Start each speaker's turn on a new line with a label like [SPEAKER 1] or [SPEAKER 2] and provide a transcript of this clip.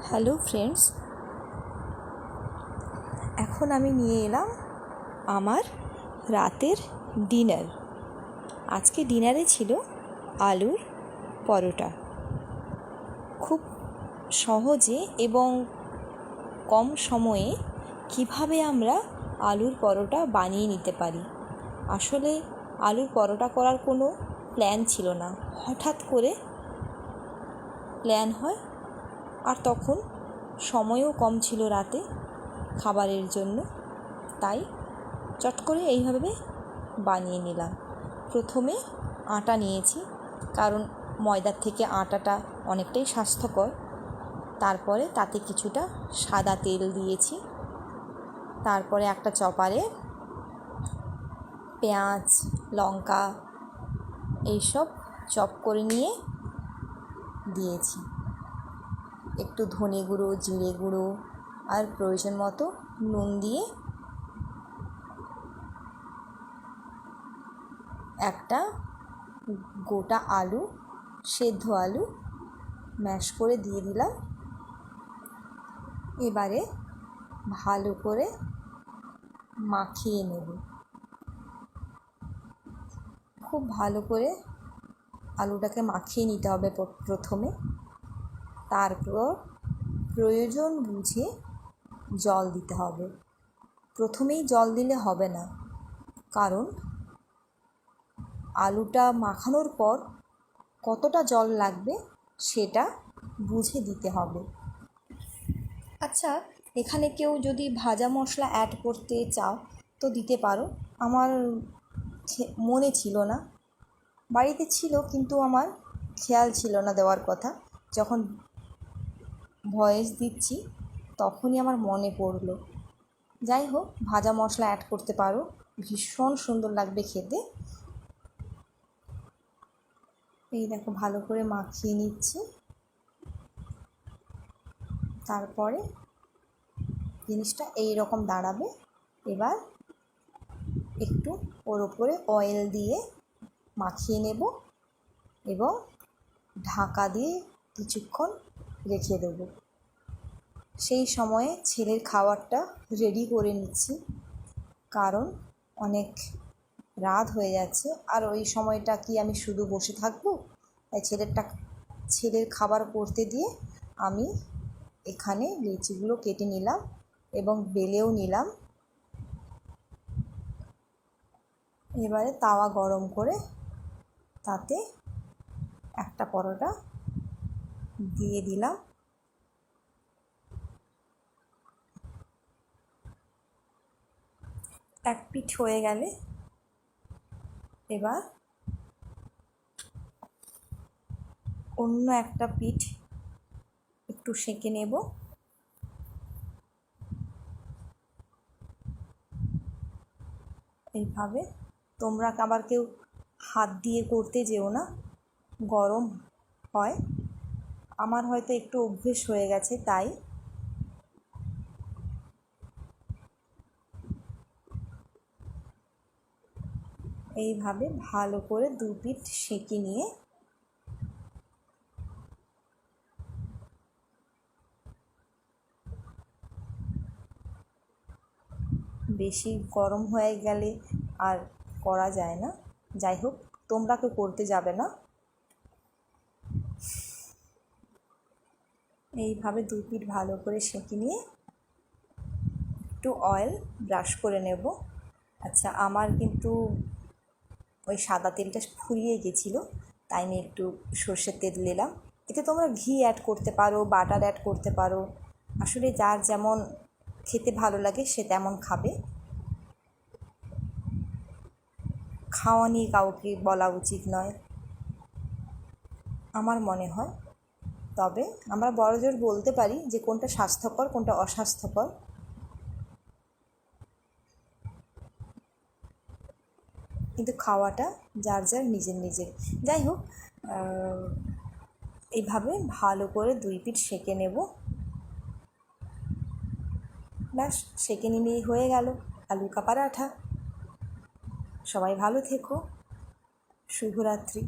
[SPEAKER 1] Hello friends, এখন আমি নিয়ে এলাম আমার রাতের ডিনার। আজকে ডিনারে ছিল আলুর পরোটা। খুব সহজে এবং কম সময়ে কিভাবে আমরা আলুর পরোটা বানিয়ে নিতে পারি। আসলে আলুর পরোটা করার কোনো প্ল্যান ছিল না, হঠাৎ করে প্ল্যান হয়। আর তখন সময়ও কম ছিল রাতে খাবারের জন্য, তাই চট করে এইভাবে বানিয়ে নিলাম। প্রথমে আটা নিয়েছি, কারণ ময়দার থেকে আটাটা অনেকটাই স্বাস্থ্যকর। তারপরে তাতে কিছুটা সাদা তেল দিয়েছি। তারপরে একটা চপারে পেঁয়াজ, লঙ্কা এইসব চপ করে নিয়ে দিয়েছি। একটু ধনে গুঁড়ো, জিরে গুঁড়ো আর প্রয়োজন মতো নুন দিয়ে একটা গোটা আলু, সেদ্ধ আলু ম্যাশ করে দিয়ে দিলাম। এবারে ভালো করে মাখিয়ে নেব। খুব ভালো করে আলুটাকে মাখিয়ে নিতে হবে প্রথমে। তারপর প্রয়োজন বুঝে জল দিতে হবে। প্রথমেই জল দিলে হবে না, কারণ আলুটা মাখানোর পর কতটা জল লাগবে সেটা বুঝে দিতে হবে। আচ্ছা, এখানে কেউ যদি ভাজা মশলা অ্যাড করতে চাও তো দিতে পারো। আমার মনে ছিল না, বাড়িতে ছিল কিন্তু আমার খেয়াল ছিল না দেওয়ার কথা। যখন ভয়েস দিচ্ছি তখনই আমার মনে পড়লো। যাই হোক, ভাজা মশলা অ্যাড করতে পারো, ভীষণ সুন্দর লাগবে খেতে। এই দেখো, ভালো করে মাখিয়ে নিচ্ছি। তারপরে জিনিসটা এই রকম দাঁড়াবে। এবার একটু ওর ওপরে অয়েল দিয়ে মাখিয়ে নেব এবং ঢাকা দিয়ে কিছুক্ষণ রেখে দেব। সেই সময়ে ছেলের খাবারটা রেডি করে নিচ্ছি, কারণ অনেক রাত হয়ে যাচ্ছে। আর ওই সময়টা কি আমি শুধু বসে থাকবো? তাই ছেলের খাবার করতে দিয়ে আমি এখানে লিচিগুলো কেটে নিলাম এবং বেলেও নিলাম। এবারে তাওয়া গরম করে তাতে একটা পরোটা দিয়ে দিলাম। এক পিঠ হয়ে গেলে এবার অন্য একটা পিঠ একটু সেঁকে নেব। এইভাবে তোমরা আবার কেউ হাত দিয়ে করতে যেও না, গরম হয়। আমার হয়তো একটু অভ্যেস হয়ে গেছে, তাই এইভাবে ভালো করে দু পিঠ সেঁকে নিয়ে বেশি গরম হয়ে গেলে আর করা যায় না। যাই হোক, তোমরা কেউ করতে যাবে না। এইভাবে দু পিঠ ভালো করে সেঁকে নিয়ে একটু অয়েল ব্রাশ করে নেব। আচ্ছা, আমার কিন্তু ওই সাদা তেলটা ফুরিয়ে গেছিলো, তাই আমি একটু সর্ষের তেল নিলাম। এতে তোমরা ঘি অ্যাড করতে পারো, বাটার অ্যাড করতে পারো। আসলে যার যেমন খেতে ভালো লাগে সে তেমন খাবে। খাওয়া নিয়ে কাউকে বলা উচিত নয় আমার মনে হয়। তবে আমরা বড়জোর বলতে পারি যে কোনটা স্বাস্থ্যকর, কোনটা অস্বাস্থ্যকর। কিন্তু খাওয়াটা যার যার নিজের নিজের। যাই হোক, এইভাবে ভালো করে দুই পিঠ সেঁকে নেব। ব্যাস, সেঁকে নিলেই হয়ে গেল আলু কা পরাঠা। সবাই ভালো থেকো। শুভরাত্রি।